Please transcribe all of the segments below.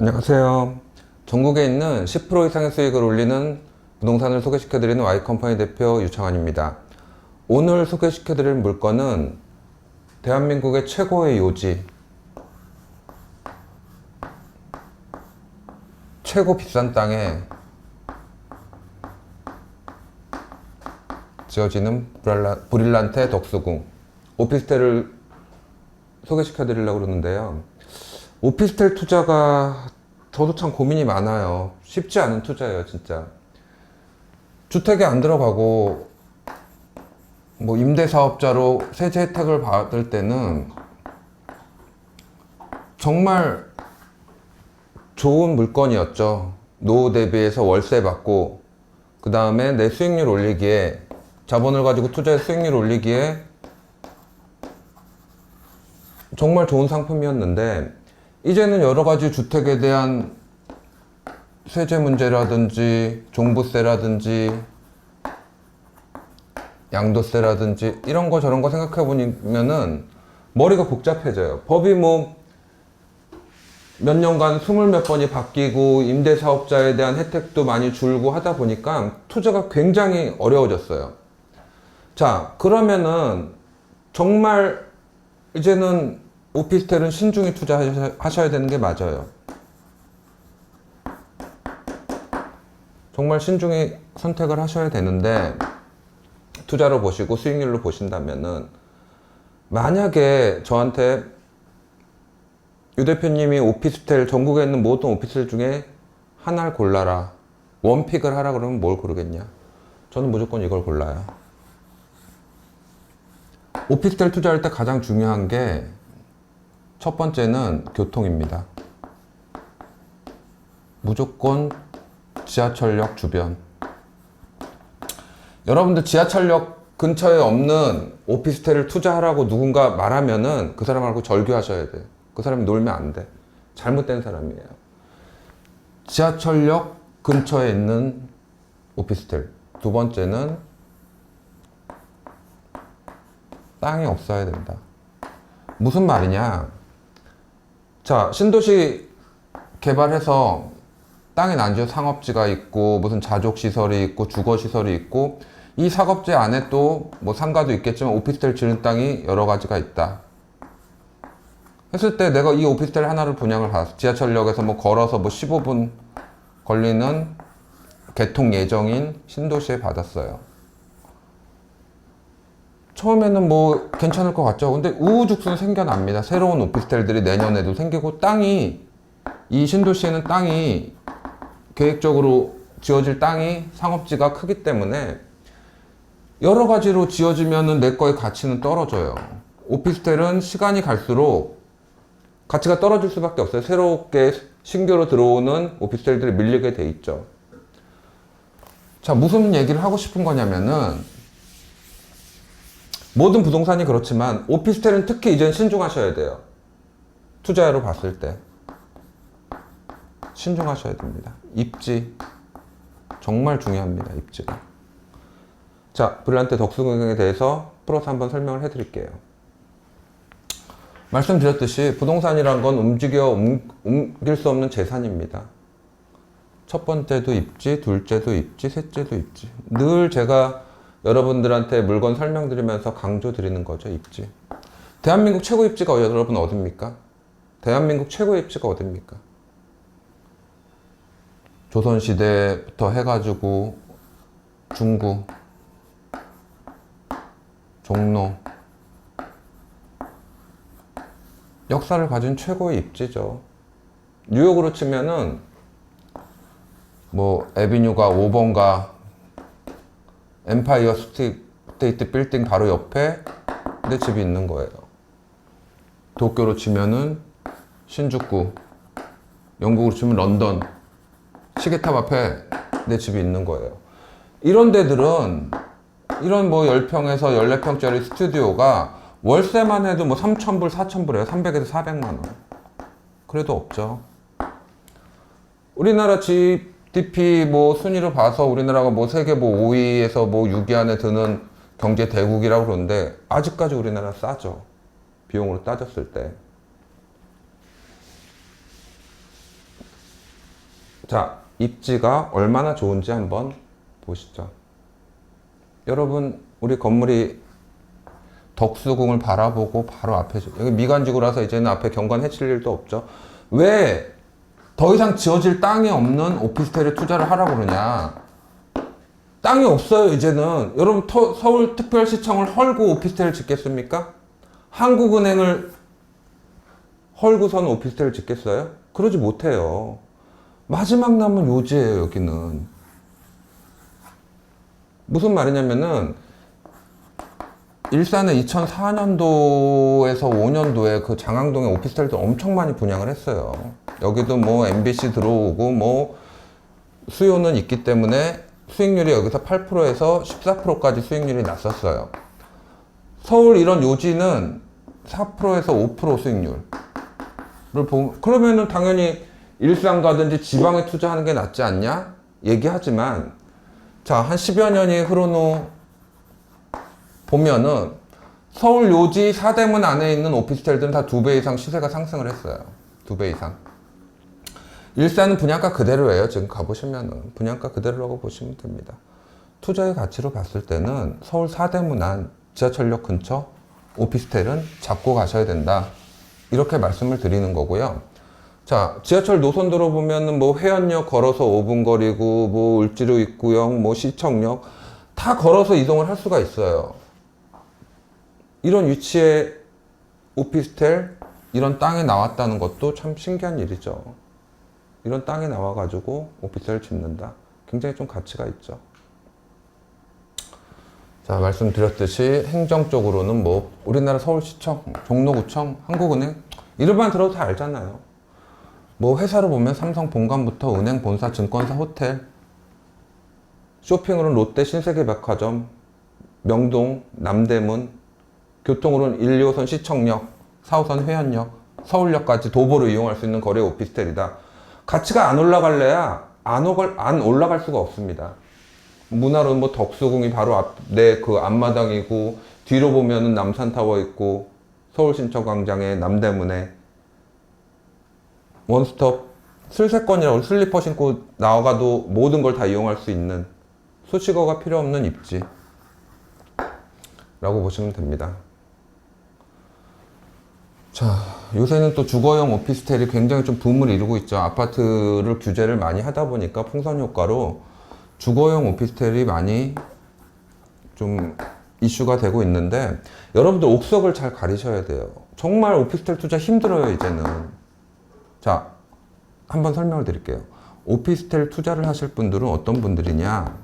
안녕하세요. 전국에 있는 10% 이상의 수익을 올리는 부동산을 소개시켜드리는 Y컴퍼니 대표 유창환입니다. 오늘 소개시켜드릴 물건은 대한민국의 최고의 요지, 최고 비싼 땅에 지어지는 브릴란테 덕수궁 오피스텔을 소개시켜드리려고 그러는데요. 오피스텔 투자가 저도 참 고민이 많아요. 쉽지 않은 투자예요, 진짜. 주택에 안 들어가고 뭐 임대사업자로 세제 혜택을 받을 때는 정말 좋은 물건이었죠. 노후 대비해서 월세 받고 그 다음에 내 수익률 올리기에, 자본을 가지고 투자해 수익률 올리기에 정말 좋은 상품이었는데, 이제는 여러 가지 주택에 대한 세제 문제라든지 종부세라든지 양도세라든지 이런 거 저런 거 생각해 보면은 머리가 복잡해져요. 법이 뭐 몇 년간 20몇 번이 바뀌고 임대사업자에 대한 혜택도 많이 줄고 하다 보니까 투자가 굉장히 어려워졌어요. 자, 그러면은 정말 이제는 오피스텔은 신중히 투자하셔야 되는 게 맞아요. 정말 신중히 선택을 하셔야 되는데, 투자로 보시고 수익률로 보신다면은, 만약에 저한테 유 대표님이 오피스텔, 전국에 있는 모든 오피스텔 중에 하나를 골라라, 원픽을 하라 그러면 뭘 고르겠냐? 저는 무조건 이걸 골라요. 오피스텔 투자할 때 가장 중요한 게 첫 번째는 교통입니다. 무조건 지하철역 주변. 여러분들 지하철역 근처에 없는 오피스텔을 투자하라고 누군가 말하면은 그 사람하고 절교하셔야 돼요. 그 사람이 놀면 안 돼. 잘못된 사람이에요. 지하철역 근처에 있는 오피스텔. 두 번째는 땅이 없어야 된다. 무슨 말이냐? 자, 신도시 개발해서 땅에 난지어 상업지가 있고 무슨 자족시설이 있고 주거시설이 있고, 이 상업지 안에 또 뭐 상가도 있겠지만 오피스텔 지는 땅이 여러 가지가 있다 했을 때, 내가 이 오피스텔 하나를 분양을 받았어. 지하철역에서 뭐 걸어서 뭐 15분 걸리는 개통 예정인 신도시에 받았어요. 처음에는 뭐 괜찮을 것 같죠. 근데 우후죽순 생겨납니다. 새로운 오피스텔들이 내년에도 생기고, 땅이, 이 신도시에는 땅이 계획적으로 지어질 땅이 상업지가 크기 때문에 여러 가지로 지어지면은 내 거의 가치는 떨어져요. 오피스텔은 시간이 갈수록 가치가 떨어질 수밖에 없어요. 새롭게 신규로 들어오는 오피스텔들이 밀리게 돼 있죠. 자, 무슨 얘기를 하고 싶은 거냐면은, 모든 부동산이 그렇지만 오피스텔은 특히 이제는 신중하셔야 돼요. 투자로 봤을 때 신중하셔야 됩니다. 입지 정말 중요합니다. 입지가. 자, 브릴란테 덕수궁에 대해서 풀어서 한번 설명을 해드릴게요. 말씀드렸듯이 부동산이란 건 옮길 수 없는 재산입니다. 첫 번째도 입지, 둘째도 입지, 셋째도 입지. 늘 제가 여러분들한테 물건 설명드리면서 강조드리는 거죠. 입지. 대한민국 최고 입지가 여러분 어딥니까? 대한민국 최고 입지가 어딥니까? 조선시대부터 해가지고 중구, 종로, 역사를 가진 최고의 입지죠. 뉴욕으로 치면은 뭐 에비뉴가 5번가 엠파이어 스테이트 빌딩 바로 옆에 내 집이 있는 거예요. 도쿄로 치면은 신주쿠, 영국으로 치면 런던, 시계탑 앞에 내 집이 있는 거예요. 이런 데들은, 이런 뭐 10평에서 14평짜리 스튜디오가 월세만 해도 뭐 3,000불, 4,000불이에요. 300에서 400만 원. 그래도 없죠. 우리나라 GDP 뭐 순위로 봐서 우리나라가 뭐 세계 뭐 5위에서 뭐 6위 안에 드는 경제 대국이라고 그러는데, 아직까지 우리나라 싸죠. 비용으로 따졌을 때. 자, 입지가 얼마나 좋은지 한번 보시죠. 여러분, 우리 건물이 덕수궁을 바라보고 바로 앞에, 여기 미관지구라서 이제는 앞에 경관 해칠 일도 없죠. 왜 더 이상 지어질 땅이 없는 오피스텔에 투자를 하라고 그러냐? 땅이 없어요, 이제는. 여러분, 서울특별시청을 헐고 오피스텔을 짓겠습니까? 한국은행을 헐고선 오피스텔을 짓겠어요? 그러지 못해요. 마지막 남은 요지예요, 여기는. 무슨 말이냐면은, 일산은 2004년도에서 5년도에 그 장항동에 오피스텔도 엄청 많이 분양을 했어요. 여기도 뭐 MBC 들어오고 뭐 수요는 있기 때문에 수익률이 여기서 8%에서 14%까지 수익률이 났었어요. 서울 이런 요지는 4%에서 5% 수익률을 보면, 그러면은 당연히 일산 가든지 지방에 투자하는 게 낫지 않냐? 얘기하지만, 자, 한 10여 년이 흐른 후 보면은 서울 요지 사대문 안에 있는 오피스텔들은 다 2배 이상 시세가 상승을 했어요. 2배 이상. 일산은 분양가 그대로예요. 지금 가보시면은 분양가 그대로라고 보시면 됩니다. 투자의 가치로 봤을 때는 서울 사대문 안 지하철역 근처 오피스텔은 잡고 가셔야 된다. 이렇게 말씀을 드리는 거고요. 자, 지하철 노선도로 보면은 뭐 회원역 걸어서 5분 거리고, 뭐 을지로 입구역, 뭐 시청역 다 걸어서 이동을 할 수가 있어요. 이런 위치에 오피스텔, 이런 땅에 나왔다는 것도 참 신기한 일이죠. 이런 땅에 나와가지고 오피스텔을 짓는다. 굉장히 좀 가치가 있죠. 자, 말씀드렸듯이 행정적으로는 뭐 우리나라 서울시청, 종로구청, 한국은행 이름만 들어도 다 알잖아요. 뭐 회사로 보면 삼성 본관부터 은행, 본사, 증권사, 호텔, 쇼핑으로는 롯데, 신세계백화점, 명동, 남대문, 교통으로는 1, 2호선 시청역, 4호선 회원역, 서울역까지 도보로 이용할 수 있는 거래 오피스텔이다. 가치가 안 올라갈래야 안 올라갈 수가 없습니다. 문화로는 뭐 덕수궁이 바로 내 그 앞마당이고, 뒤로 보면은 남산타워 있고, 서울신천광장에 남대문에 원스톱 슬세권이라고 슬리퍼 신고 나가도 모든 걸 다 이용할 수 있는, 수식어가 필요 없는 입지 라고 보시면 됩니다. 자, 요새는 또 주거용 오피스텔이 굉장히 좀 붐을 이루고 있죠. 아파트를 규제를 많이 하다 보니까 풍선 효과로 주거용 오피스텔이 많이 좀 이슈가 되고 있는데, 여러분들 옥석을 잘 가리셔야 돼요. 정말 오피스텔 투자 힘들어요, 이제는. 자, 한번 설명을 드릴게요. 오피스텔 투자를 하실 분들은 어떤 분들이냐?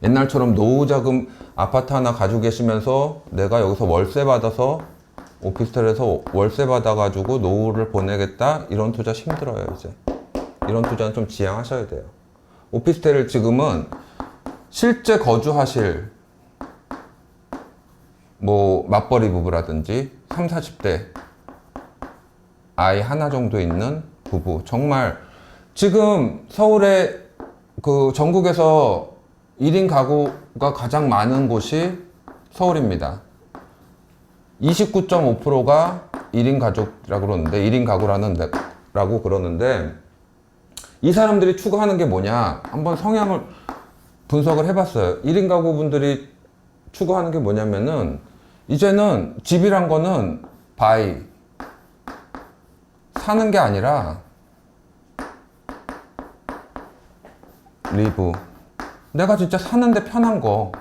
옛날처럼 노후자금 아파트 하나 가지고 계시면서 내가 여기서 월세 받아서 오피스텔에서 월세 받아가지고 노후를 보내겠다, 이런 투자 힘들어요. 이제 이런 투자는 좀 지양하셔야 돼요. 오피스텔을 지금은 실제 거주하실 뭐 맞벌이 부부라든지 3, 40대 아이 하나 정도 있는 부부, 정말 지금 서울에 그 전국에서 1인 가구가 가장 많은 곳이 서울입니다. 29.5%가 1인 가족이라고 그러는데, 1인 가구라고 그러는데, 이 사람들이 추구하는 게 뭐냐? 한번 성향을 분석을 해봤어요. 1인 가구분들이 추구하는 게 뭐냐면은, 이제는 집이란 거는 바이, 사는 게 아니라 리브, 내가 진짜 사는데 편한 거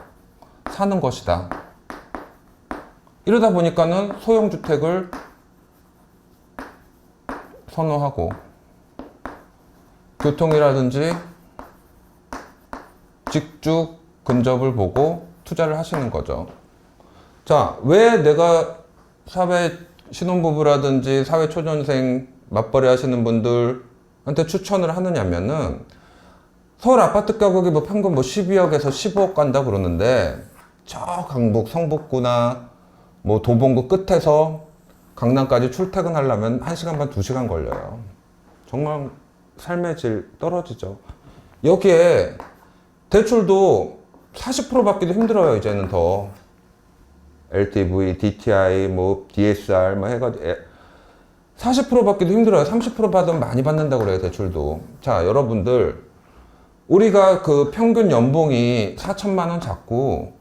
사는 것이다. 이러다 보니까는 소형주택을 선호하고, 교통이라든지 직주 근접을 보고 투자를 하시는 거죠. 자, 왜 내가 사회 신혼부부라든지 사회 초년생 맞벌이 하시는 분들한테 추천을 하느냐면은, 서울 아파트 가격이 뭐 평균 뭐 12억에서 15억 간다 그러는데, 저 강북 성북구나 뭐 도봉구 끝에서 강남까지 출퇴근하려면 1시간 반 2시간 걸려요. 정말 삶의 질 떨어지죠. 여기에 대출도 40% 받기도 힘들어요. 이제는 더 LTV, DTI, 뭐 DSR 뭐 해가지고 40% 받기도 힘들어요. 30% 받으면 많이 받는다고 그래요, 대출도. 자, 여러분들, 우리가 그 평균 연봉이 4천만 원 잡고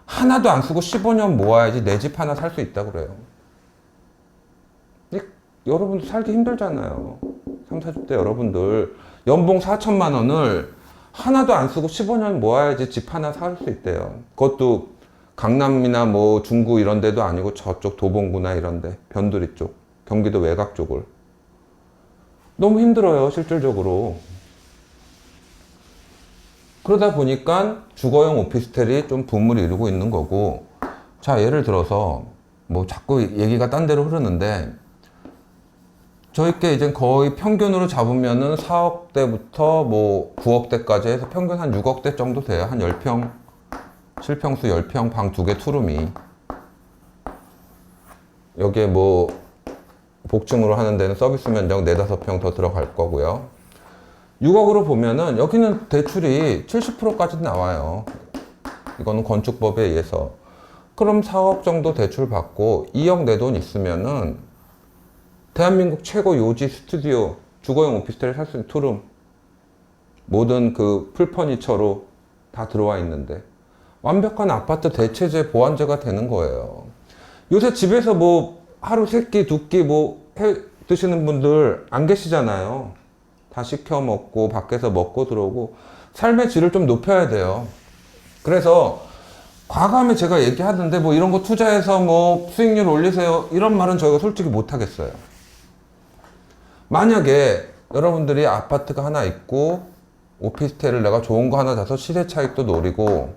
하나도 안 쓰고 15년 모아야지 내 집 하나 살 수 있다고 그래요. 여러분들 살기 힘들잖아요. 3, 40대 여러분들 연봉 4천만 원을 하나도 안 쓰고 15년 모아야지 집 하나 살 수 있대요. 그것도 강남이나 뭐 중구 이런 데도 아니고 저쪽 도봉구나 이런 데, 변두리 쪽, 경기도 외곽 쪽을. 너무 힘들어요, 실질적으로. 그러다 보니까 주거용 오피스텔이 좀 붐을 이루고 있는 거고. 자, 예를 들어서 뭐 자꾸 얘기가 딴 데로 흐르는데, 저희께 이제 거의 평균으로 잡으면은 4억대부터 뭐 9억대까지 해서 평균 한 6억대 정도 돼요. 한 10평, 실평수 10평, 방 2개 투룸이. 여기에 뭐 복층으로 하는 데는 서비스 면적 4, 5평 더 들어갈 거고요. 6억으로 보면은 여기는 대출이 70%까지 나와요. 이거는 건축법에 의해서. 그럼 4억 정도 대출 받고 2억 내 돈 있으면은 대한민국 최고 요지 스튜디오, 주거용 오피스텔에 살 수 있는 투룸, 모든 그 풀퍼니처로 다 들어와 있는데 완벽한 아파트 대체제 보완제가 되는 거예요. 요새 집에서 뭐 하루 3끼, 2끼 뭐 해 드시는 분들 안 계시잖아요. 다 시켜 먹고 밖에서 먹고 들어오고 삶의 질을 좀 높여야 돼요. 그래서 과감히 제가 얘기하던데 뭐 이런 거 투자해서 뭐 수익률 올리세요 이런 말은 저희가 솔직히 못 하겠어요. 만약에 여러분들이 아파트가 하나 있고 오피스텔을 내가 좋은 거 하나 사서 시세 차익도 노리고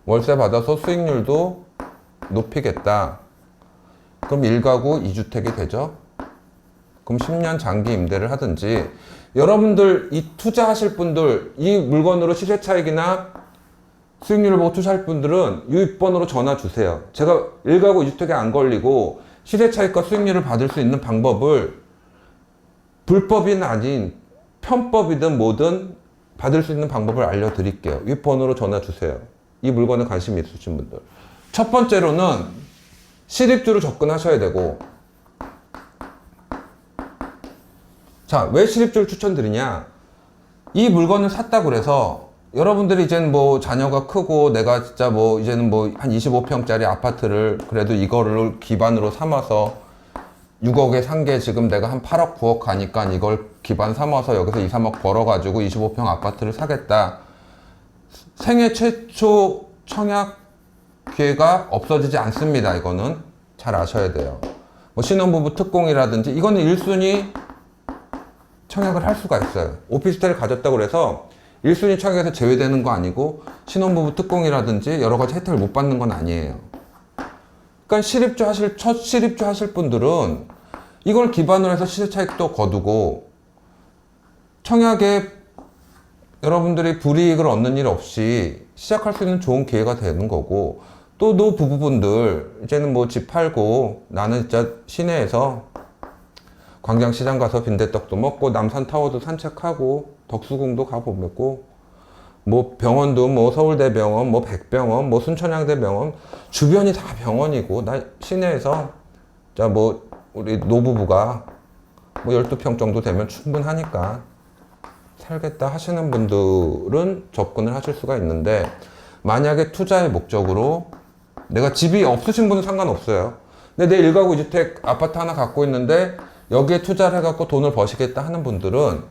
월세 받아서 수익률도 높이겠다. 그럼 1가구 2주택이 되죠? 그럼 10년 장기 임대를 하든지, 여러분들 이 투자하실 분들, 이 물건으로 시세 차익이나 수익률을 보고 투자할 분들은 유입번호로 전화 주세요. 제가 1가구 2주택에 안 걸리고 시세 차익과 수익률을 받을 수 있는 방법을 불법인 아닌 편법이든 뭐든 받을 수 있는 방법을 알려드릴게요. 유입번호로 전화 주세요. 이 물건에 관심이 있으신 분들. 첫 번째로는 실입주로 접근하셔야 되고, 자, 왜 실입주를 추천드리냐? 이 물건을 샀다 그래서 여러분들이 이제는 뭐 자녀가 크고 내가 진짜 뭐 이제는 뭐 한 25평짜리 아파트를 그래도 이거를 기반으로 삼아서 6억에 산 게 지금 내가 한 8억, 9억 가니까 이걸 기반 삼아서 여기서 2, 3억 벌어가지고 25평 아파트를 사겠다. 생애 최초 청약 기회가 없어지지 않습니다. 이거는 잘 아셔야 돼요. 뭐 신혼부부 특공이라든지 이거는 1순위 청약을 할 수가 있어요. 오피스텔을 가졌다고 그래서 1순위 청약에서 제외되는 거 아니고 신혼부부 특공이라든지 여러 가지 혜택을 못 받는 건 아니에요. 그러니까 첫 실입주 하실 분들은 이걸 기반으로 해서 시세 차익도 거두고 청약에 여러분들이 불이익을 얻는 일 없이 시작할 수 있는 좋은 기회가 되는 거고, 또 노부부분들 이제는 뭐 집 팔고 나는 진짜 시내에서 광장시장 가서 빈대떡도 먹고 남산타워도 산책하고 덕수궁도 가보고 뭐 병원도 뭐 서울대병원 뭐 백병원 뭐 순천향대병원 주변이 다 병원이고 나 시내에서 자 뭐 우리 노부부가 뭐 12평 정도 되면 충분하니까 살겠다 하시는 분들은 접근을 하실 수가 있는데, 만약에 투자의 목적으로 내가 집이 없으신 분은 상관없어요. 근데 내 1가구 2주택 아파트 하나 갖고 있는데 여기에 투자를 해갖고 돈을 버시겠다 하는 분들은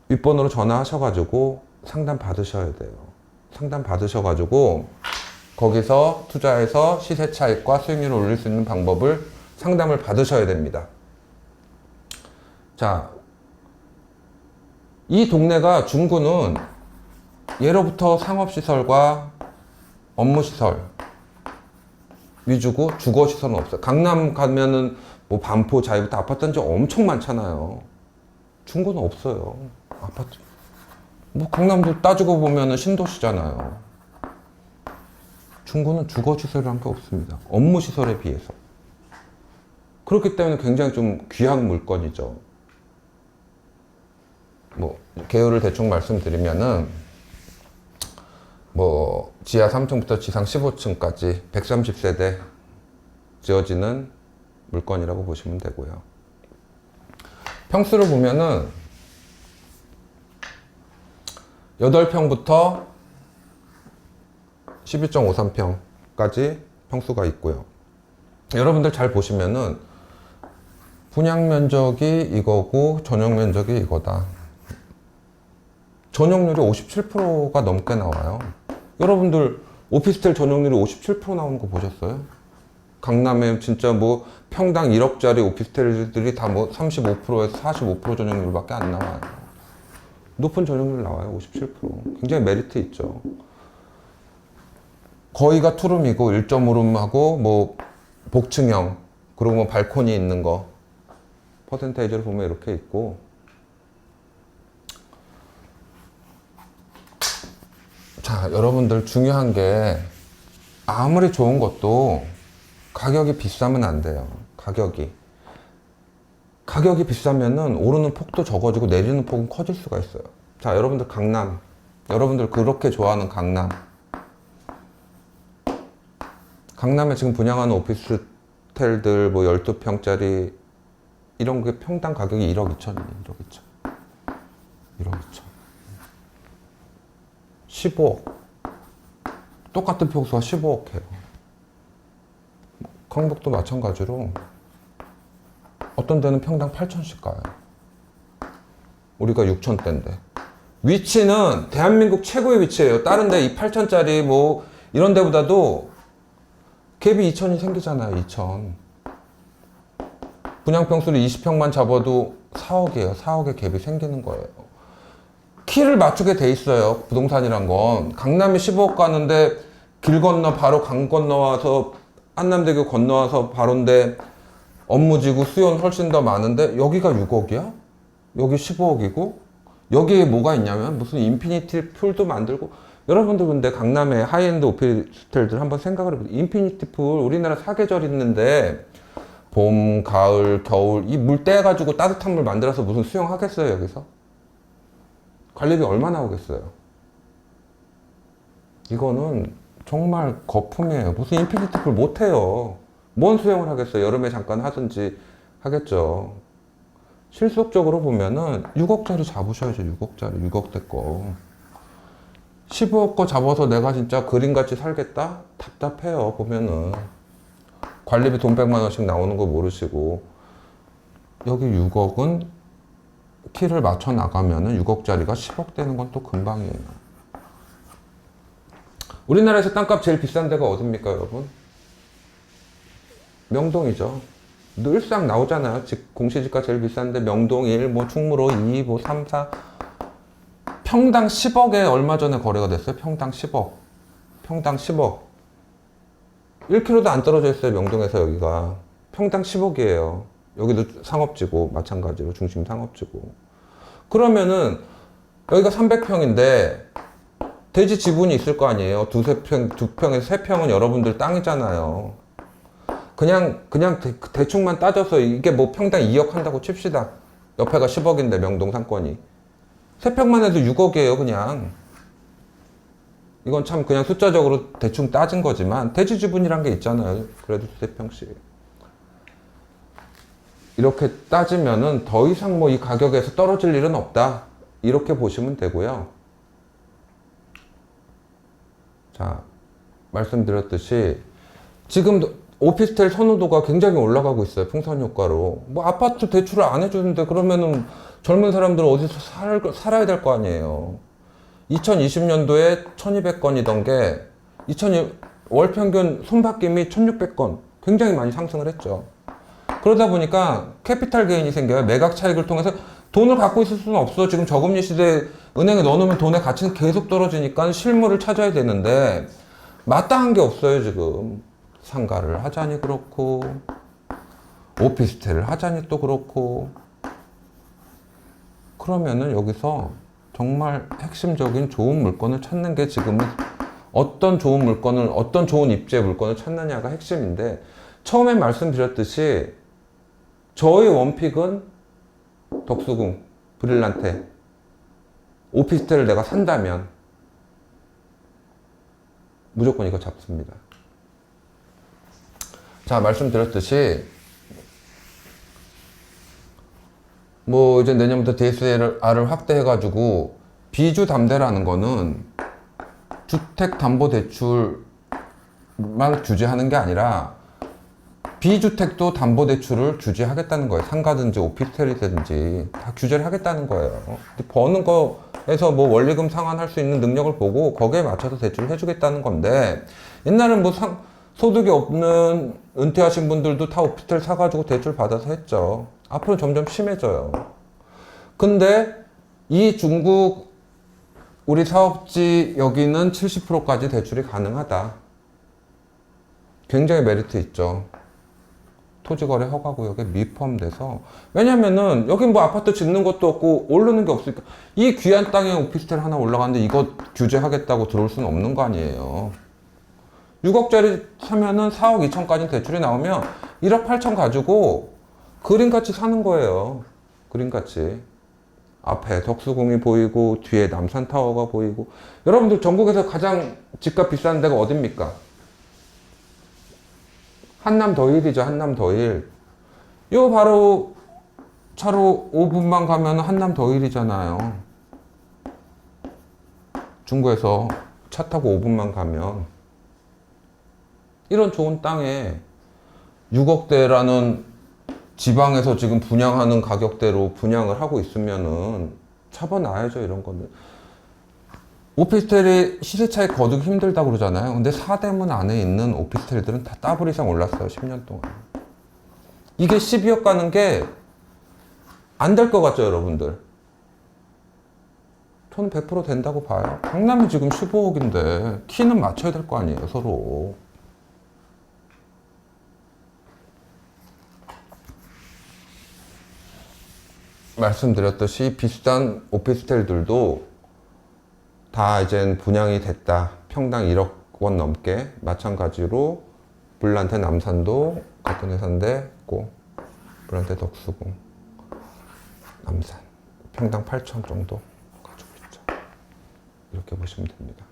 윗번호로 전화하셔가지고 상담 받으셔야 돼요. 상담 받으셔가지고 거기서 투자해서 시세 차익과 수익률을 올릴 수 있는 방법을 상담을 받으셔야 됩니다. 자, 이 동네가 중구는 예로부터 상업시설과 업무시설 위주고 주거시설은 없어요. 강남 가면은 뭐 반포, 자이부터 아파트 단지 엄청 많잖아요. 중구는 없어요. 아파트. 뭐 강남도 따지고 보면은 신도시잖아요. 중구는 주거시설이란 게 없습니다. 업무시설에 비해서. 그렇기 때문에 굉장히 좀 귀한 물건이죠. 뭐 개요를 대충 말씀드리면은 뭐 지하 3층부터 지상 15층까지 130세대 지어지는 물건이라고 보시면 되고요. 평수를 보면은 8평부터 12.53평까지 평수가 있고요. 여러분들 잘 보시면은 분양 면적이 이거고 전용 면적이 이거다. 전용률이 57%가 넘게 나와요. 여러분들 오피스텔 전용률이 57% 나오는 거 보셨어요? 강남에 진짜 뭐 평당 1억짜리 오피스텔들이 다 뭐 35%에서 45% 전용률밖에 안 나와요. 높은 전용률 나와요. 57%. 굉장히 메리트 있죠. 거의가 투룸이고 1.5룸하고 뭐 복층형, 그리고 뭐 발코니 있는 거 퍼센테이지로 보면 이렇게 있고, 자, 여러분들 중요한 게 아무리 좋은 것도 가격이 비싸면 안 돼요. 가격이 비싸면은 오르는 폭도 적어지고 내리는 폭은 커질 수가 있어요. 자, 여러분들 강남, 여러분들 그렇게 좋아하는 강남에 지금 분양하는 오피스텔들 뭐 12평짜리 이런 게 평당 가격이 1억 2천이에요. 1억 2천. 1억 2천. 15억. 똑같은 평수가 15억 해요. 강북도 마찬가지로 어떤 데는 평당 8천씩 가요. 우리가 6천대인데. 위치는 대한민국 최고의 위치예요. 다른 데 이 8천짜리 뭐 이런 데보다도 갭이 2천이 생기잖아요. 2천. 분양평수를 20평만 잡아도 4억이에요. 4억의 갭이 생기는 거예요. 키를 맞추게 돼 있어요. 부동산이란 건. 강남이 15억 가는데 길 건너 바로 강 건너와서 한남대교 건너와서 바로인데 업무지구 수요는 훨씬 더 많은데 여기가 6억이야? 여기 15억이고 여기에 뭐가 있냐면 무슨 인피니티 풀도 만들고, 여러분들 근데 강남에 하이엔드 오피스텔들 한번 생각을 해보세요. 인피니티 풀 우리나라 사계절 있는데 봄, 가을, 겨울 이 물 떼가지고 따뜻한 물 만들어서 무슨 수영하겠어요 여기서? 관리비 얼마 나오겠어요? 이거는 정말 거품이에요. 무슨 인피니티 풀 못해요. 뭔 수영을 하겠어요? 여름에 잠깐 하든지 하겠죠. 실속적으로 보면은 6억짜리 잡으셔야죠. 6억짜리 6억대 거. 15억 거 잡아서 내가 진짜 그림같이 살겠다? 답답해요. 보면은 관리비 돈 100만 원씩 나오는 거 모르시고, 여기 6억은 키를 맞춰 나가면은 6억짜리가 10억 되는 건 또 금방이에요. 우리나라에서 땅값 제일 비싼 데가 어딥니까, 여러분? 명동이죠. 늘상 나오잖아요. 공시지가 제일 비싼데 명동 1, 뭐 충무로 2, 뭐 3, 4. 평당 10억에 얼마 전에 거래가 됐어요. 평당 10억. 평당 10억. 1km도 안 떨어져 있어요. 명동에서 여기가. 평당 10억이에요. 여기도 상업지고 마찬가지로 중심 상업지고. 그러면은 여기가 300평인데 대지 지분이 있을 거 아니에요. 두 평에서 세 평은 여러분들 땅이잖아요. 그냥 대충만 따져서 이게 뭐 평당 2억 한다고 칩시다. 옆에가 10억인데 명동 상권이. 세 평만 해도 6억이에요, 그냥. 이건 참 그냥 숫자적으로 대충 따진 거지만 대지 지분이란 게 있잖아요. 그래도 세 평씩. 이렇게 따지면은 더 이상 뭐 이 가격에서 떨어질 일은 없다. 이렇게 보시면 되고요. 자, 말씀드렸듯이 지금 오피스텔 선호도가 굉장히 올라가고 있어요. 풍선 효과로. 뭐 아파트 대출을 안 해주는데 그러면은 젊은 사람들은 어디서 살아야 될 거 아니에요. 2020년도에 1200건이던 게 월 평균 손바뀜이 1600건. 굉장히 많이 상승을 했죠. 그러다 보니까 캐피탈 게인이 생겨요. 매각 차익을 통해서 돈을 갖고 있을 수는 없어. 지금 저금리 시대에 은행에 넣어놓으면 돈의 가치는 계속 떨어지니까 실물을 찾아야 되는데 마땅한 게 없어요. 지금 상가를 하자니 그렇고 오피스텔을 하자니 또 그렇고. 그러면은 여기서 정말 핵심적인 좋은 물건을 찾는 게 지금은 어떤 좋은 물건을, 어떤 좋은 입지의 물건을 찾느냐가 핵심인데, 처음에 말씀드렸듯이 저의 원픽은 덕수궁, 브릴란테, 오피스텔을 내가 산다면 무조건 이거 잡습니다. 자, 말씀드렸듯이 뭐 이제 내년부터 DSR을 확대해가지고 비주 담대라는 거는 주택담보대출만 규제하는 게 아니라 비주택도 담보대출을 규제하겠다는 거예요. 상가든지 오피스텔이든지 다 규제를 하겠다는 거예요. 버는 거에서 뭐 원리금 상환할 수 있는 능력을 보고 거기에 맞춰서 대출을 해주겠다는 건데, 옛날엔 뭐 소득이 없는 은퇴하신 분들도 다 오피스텔 사가지고 대출 받아서 했죠. 앞으로 점점 심해져요. 근데 이 중국 우리 사업지 여기는 70%까지 대출이 가능하다. 굉장히 메리트 있죠. 토지거래 허가구역에 미포함돼서. 왜냐면은 여긴 뭐 아파트 짓는 것도 없고 오르는 게 없으니까 이 귀한 땅에 오피스텔 하나 올라가는데 이거 규제하겠다고 들어올 수는 없는 거 아니에요. 6억짜리 사면은 4억 2천까지 대출이 나오면 1억 8천 가지고 그림같이 사는 거예요. 그림같이. 앞에 덕수궁이 보이고 뒤에 남산타워가 보이고. 여러분들 전국에서 가장 집값 비싼 데가 어딥니까? 한남더힐이죠. 한남더힐. 이거 바로 차로 5분만 가면 한남더힐이잖아요. 중구에서 차 타고 5분만 가면. 이런 좋은 땅에 6억대라는 지방에서 지금 분양하는 가격대로 분양을 하고 있으면은 잡아놔야죠. 이런 거는. 오피스텔이 시세 차익 거두기 힘들다고 그러잖아요. 근데 사대문 안에 있는 오피스텔들은 다 더블 이상 올랐어요. 10년 동안. 이게 12억 가는 게 안 될 것 같죠, 여러분들? 저는 100% 된다고 봐요. 강남이 지금 15억인데 키는 맞춰야 될 거 아니에요, 서로. 말씀드렸듯이 비싼 오피스텔들도 다 이젠 분양이 됐다. 평당 1억 원 넘게. 마찬가지로 블란테 남산도 같은 회사인데 있고, 블란테 덕수궁, 남산 평당 8천 정도 가지고 있죠. 이렇게 보시면 됩니다.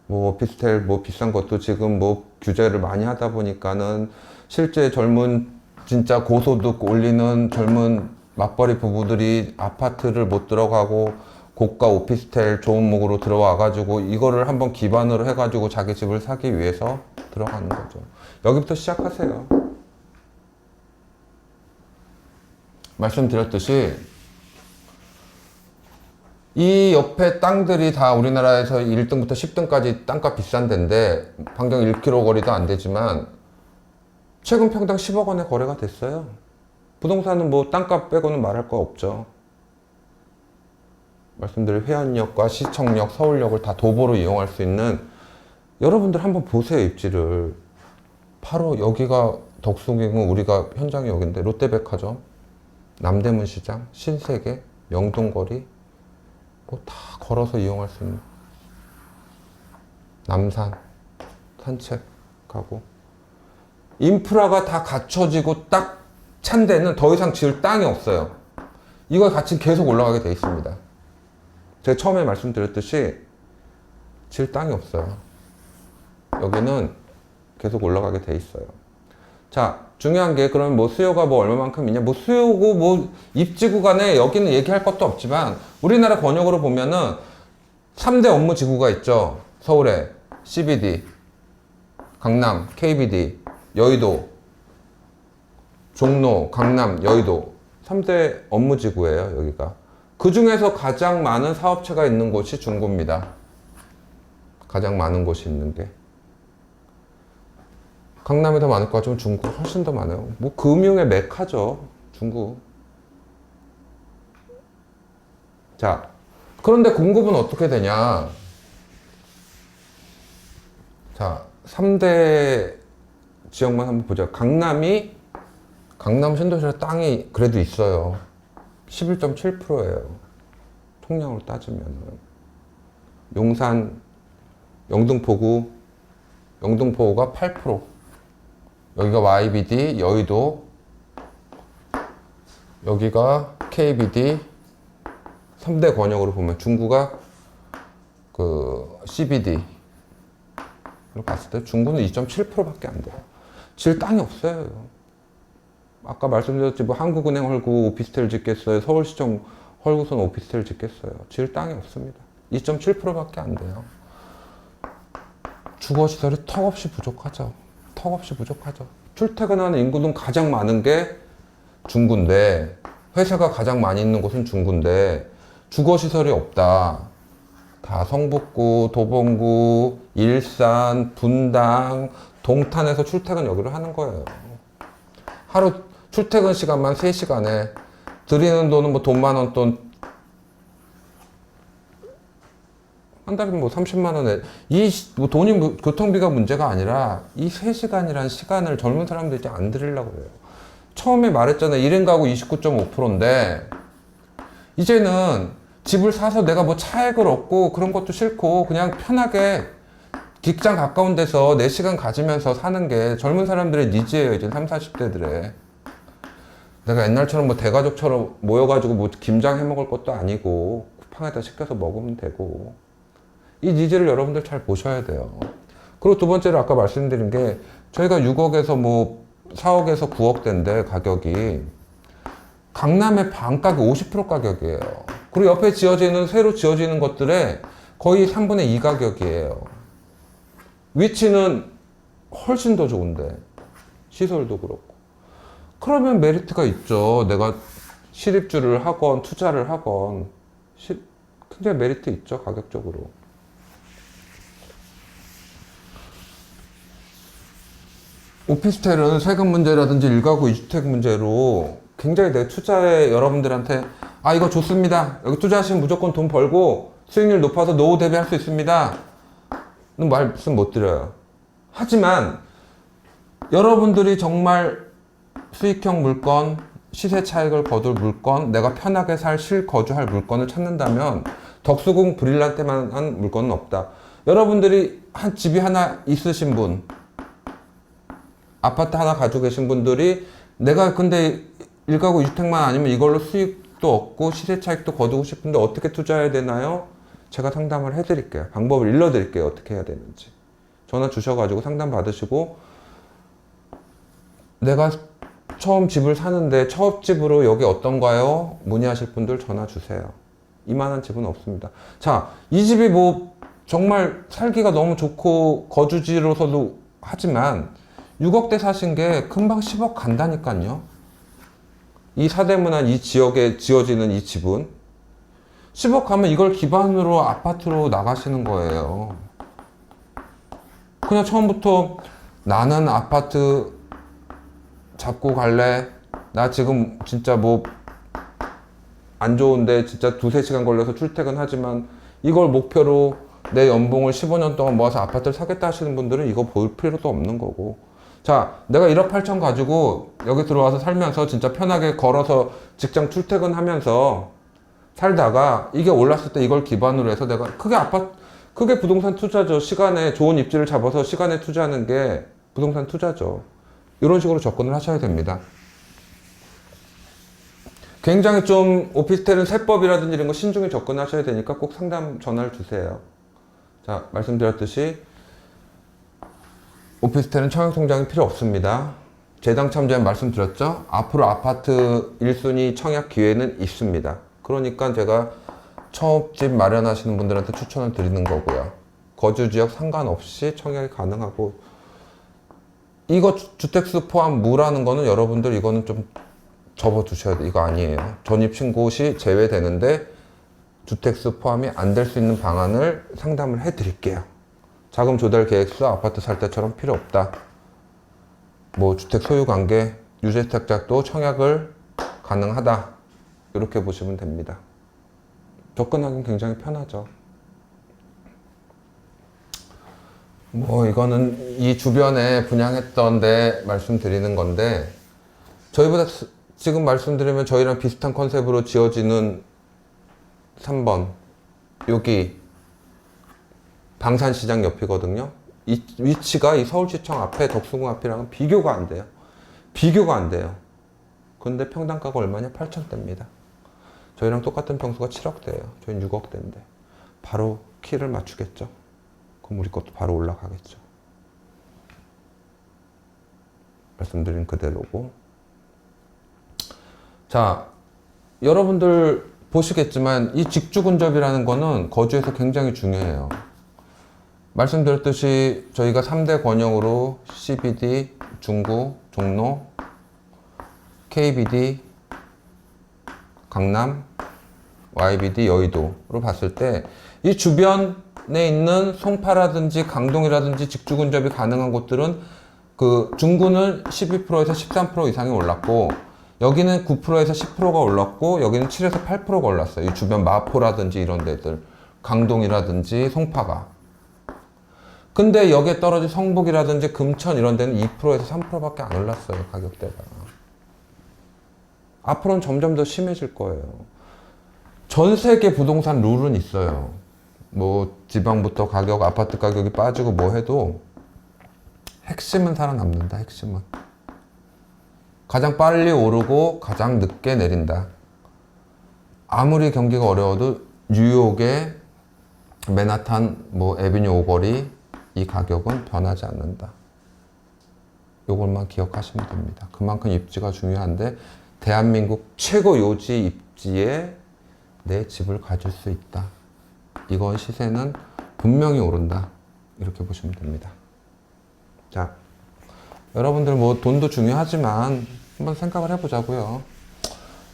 뭐 오피스텔 뭐 비싼 것도 지금 뭐 규제를 많이 하다 보니까는 실제 젊은 진짜 고소득 올리는 젊은 맞벌이 부부들이 아파트를 못 들어가고 고가 오피스텔 좋은 목으로 들어와가지고 이거를 한번 기반으로 해가지고 자기 집을 사기 위해서 들어가는 거죠. 여기부터 시작하세요. 말씀드렸듯이 이 옆에 땅들이 다 우리나라에서 1등부터 10등까지 땅값 비싼 데인데 반경 1km 거리도 안 되지만 최근 평당 10억 원에 거래가 됐어요. 부동산은 뭐 땅값 빼고는 말할 거 없죠. 말씀드린 회원역과 시청역, 서울역을 다 도보로 이용할 수 있는, 여러분들 한번 보세요. 입지를. 바로 여기가 덕수궁은 우리가 현장이 여기인데 롯데백화점, 남대문 시장, 신세계, 명동거리 뭐 다 걸어서 이용할 수 있는, 남산 산책하고 인프라가 다 갖춰지고 딱 찬 데는 더 이상 지을 땅이 없어요. 이걸 같이 계속 올라가게 돼 있습니다. 제가 처음에 말씀드렸듯이 질 땅이 없어요. 여기는 계속 올라가게 돼 있어요. 자, 중요한 게 그러면 뭐 수요가 뭐 얼마만큼 있냐? 뭐 수요고 뭐 입지 구간에 여기는 얘기할 것도 없지만 우리나라 권역으로 보면은 3대 업무 지구가 있죠. 서울에 CBD, 강남, KBD, 여의도, 종로, 강남, 여의도 3대 업무 지구예요. 여기가. 그 중에서 가장 많은 사업체가 있는 곳이 중구입니다. 가장 많은 곳이 있는 게. 강남이 더 많을 것 같지만 중구 훨씬 더 많아요. 뭐 금융의 메카죠. 중구. 자, 그런데 공급은 어떻게 되냐. 자, 3대 지역만 한번 보자. 강남 신도시에 땅이 그래도 있어요. 11.7%예요. 통량으로 따지면은. 용산, 영등포구, 영등포구가 8%. 여기가 YBD, 여의도, 여기가 KBD, 3대 권역으로 보면 중구가 그 CBD. 로 봤을 때 중구는 2.7%밖에 안 돼요. 질 땅이 없어요. 아까 말씀드렸지 뭐 한국은행 헐고 오피스텔 짓겠어요. 서울시청 헐고선 오피스텔 짓겠어요. 질 땅이 없습니다. 2.7%밖에 안 돼요. 주거시설이 턱없이 부족하죠. 턱없이 부족하죠. 출퇴근하는 인구는 가장 많은 게 중구인데, 회사가 가장 많이 있는 곳은 중구인데 주거시설이 없다. 다 성북구, 도봉구, 일산, 분당, 동탄에서 출퇴근 여기로 하는 거예요. 하루 출퇴근 시간만 3시간에 드리는 돈은 뭐 돈 만 원 돈, 한 달에 뭐 30만 원에, 뭐 돈이 뭐 교통비가 문제가 아니라 이 3시간이라는 시간을 젊은 사람들이 이제 안 들이려고 그래요. 처음에 말했잖아요. 1인 가구 29.5%인데, 이제는 집을 사서 내가 뭐 차액을 얻고 그런 것도 싫고, 그냥 편하게 직장 가까운 데서 4시간 가지면서 사는 게 젊은 사람들의 니즈예요. 이제 30, 40대들의. 내가 옛날처럼 뭐 대가족처럼 모여가지고 뭐 김장 해 먹을 것도 아니고, 쿠팡에다 시켜서 먹으면 되고. 이 니즈를 여러분들 잘 보셔야 돼요. 그리고 두 번째로 아까 말씀드린 게, 저희가 6억에서 뭐 4억에서 9억대인데 가격이 강남의 반가격 50% 가격이에요. 그리고 옆에 지어지는 새로 지어지는 것들의 거의 3분의 2 가격이에요. 위치는 훨씬 더 좋은데 시설도 그렇고. 그러면 메리트가 있죠. 내가 실입주를 하건 투자를 하건 굉장히 메리트 있죠. 가격적으로. 오피스텔은 세금 문제라든지 일가구 2주택 문제로 굉장히 내 투자에 여러분들한테 이거 좋습니다. 여기 투자하시면 무조건 돈 벌고 수익률 높아서 노후 대비할 수 있습니다. 는 말씀 못 드려요. 하지만 여러분들이 정말 수익형 물건, 시세 차익을 거둘 물건, 내가 편하게 살 실거주할 물건을 찾는다면 덕수궁 브릴란테만한 물건은 없다. 여러분들이 한 집이 하나 있으신 분, 아파트 하나 가지고 계신 분들이 내가 근데 1가구 2주택만 아니면 이걸로 수익도 얻고 시세 차익도 거두고 싶은데 어떻게 투자해야 되나요? 제가 상담을 해드릴게요. 방법을 일러드릴게요. 어떻게 해야 되는지. 전화 주셔가지고 상담 받으시고, 내가 처음 집을 사는데 첫 집으로 여기 어떤가요? 문의하실 분들 전화 주세요. 이만한 집은 없습니다. 자, 이 집이 뭐 정말 살기가 너무 좋고 거주지로서도 하지만 6억대 사신 게 금방 10억 간다니까요. 이 사대문안 이 지역에 지어지는 이 집은 10억 가면 이걸 기반으로 아파트로 나가시는 거예요. 그냥 처음부터 나는 아파트 잡고 갈래. 나 지금 진짜 뭐 안 좋은데 진짜 2-3시간 걸려서 출퇴근하지만 이걸 목표로 내 연봉을 15년 동안 모아서 아파트를 사겠다 하시는 분들은 이거 볼 필요도 없는 거고. 자, 내가 1억 8천 가지고 여기 들어와서 살면서 진짜 편하게 걸어서 직장 출퇴근하면서 살다가 이게 올랐을 때 이걸 기반으로 해서 내가 크게 부동산 투자죠. 시간에 좋은 입지를 잡아서 시간에 투자하는 게 부동산 투자죠. 이런 식으로 접근을 하셔야 됩니다. 굉장히 좀 오피스텔은 세법이라든지 이런 거 신중히 접근하셔야 되니까 꼭 상담 전화를 주세요. 자, 말씀드렸듯이 오피스텔은 청약통장이 필요 없습니다. 재당 참여자 말씀드렸죠? 앞으로 아파트 1순위 청약 기회는 있습니다. 그러니까 제가 처음 집 마련하시는 분들한테 추천을 드리는 거고요. 거주지역 상관없이 청약이 가능하고, 이거 주택수 포함 무라는 거는 여러분들 이거는 좀 접어두셔야 돼요. 이거 아니에요. 전입신고 시 제외되는데 주택수 포함이 안 될 수 있는 방안을 상담을 해드릴게요. 자금 조달 계획서 아파트 살 때처럼 필요 없다. 뭐 주택 소유 관계, 유주택자도 청약을 가능하다. 이렇게 보시면 됩니다. 접근하기는 굉장히 편하죠. 뭐 이거는 이 주변에 분양했던 데 말씀드리는 건데, 저희보다 지금 말씀드리면 저희랑 비슷한 컨셉으로 지어지는 3번 여기 방산시장 옆이거든요. 이 위치가 이 서울시청 앞에 덕수궁 앞이랑은 비교가 안 돼요. 비교가 안 돼요. 근데 평당가가 얼마냐? 8천대입니다. 저희랑 똑같은 평수가 7억대예요. 저희는 6억대인데 바로 키를 맞추겠죠. 그럼 우리 것도 바로 올라가겠죠. 말씀드린 그대로고. 자, 여러분들 보시겠지만 이 직주근접이라는 거는 거주에서 굉장히 중요해요. 말씀드렸듯이 저희가 3대 권역으로 CBD, 중구, 종로, KBD, 강남, YBD, 여의도로 봤을 때 이 주변에 있는 송파라든지 강동이라든지 직주근접이 가능한 곳들은 그 중구는 12%에서 13% 이상이 올랐고 여기는 9%에서 10%가 올랐고 여기는 7에서 8%가 올랐어요. 이 주변 마포라든지 이런 데들, 강동이라든지 송파가. 근데 여기에 떨어진 성북이라든지 금천 이런 데는 2%에서 3%밖에 안 올랐어요. 가격대가. 앞으로는 점점 더 심해질 거예요. 전 세계 부동산 룰은 있어요. 뭐 지방부터 가격, 아파트 가격이 빠지고 뭐 해도 핵심은 살아남는다. 핵심은. 가장 빨리 오르고 가장 늦게 내린다. 아무리 경기가 어려워도 뉴욕의 맨하탄 뭐 에비뉴 오거리 이 가격은 변하지 않는다. 요것만 기억하시면 됩니다. 그만큼 입지가 중요한데 대한민국 최고 요지 입지에 내 집을 가질 수 있다. 이건 시세는 분명히 오른다. 이렇게 보시면 됩니다. 자, 여러분들 뭐 돈도 중요하지만 한번 생각을 해보자고요.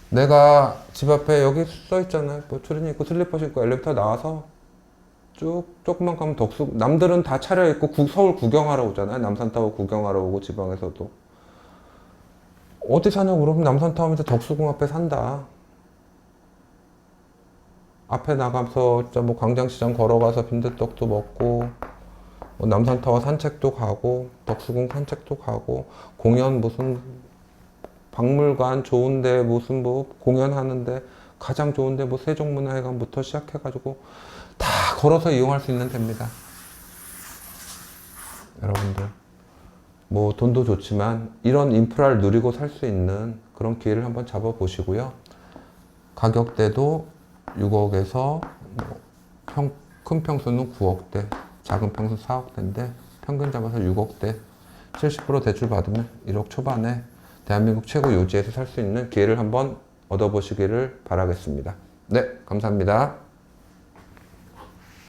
내가 집 앞에 여기 써 있잖아요. 뭐 추리닝 입고 슬리퍼 신고 엘리베이터 나와서 쭉 조금만 가면 덕수. 남들은 다 차려입고 서울 구경하러 오잖아요. 남산타워 구경하러 오고 지방에서도. 어디 사냐고 물어보면 남산타워에서 덕수궁 앞에 산다. 앞에 나가서 뭐 광장시장 걸어가서 빈대떡도 먹고 뭐 남산타워 산책도 가고 덕수궁 산책도 가고 공연 무슨 박물관 좋은데 무슨 뭐 공연하는데 가장 좋은데 뭐 세종문화회관부터 시작해가지고 다 걸어서 이용할 수 있는 데입니다. 여러분들 뭐 돈도 좋지만 이런 인프라를 누리고 살 수 있는 그런 기회를 한번 잡아보시고요. 가격대도 6억에서 큰 평수는 9억대, 작은 평수 4억대인데 평균 잡아서 6억대, 70% 대출 받으면 1억 초반에 대한민국 최고 요지에서 살 수 있는 기회를 한번 얻어보시기를 바라겠습니다. 네, 감사합니다.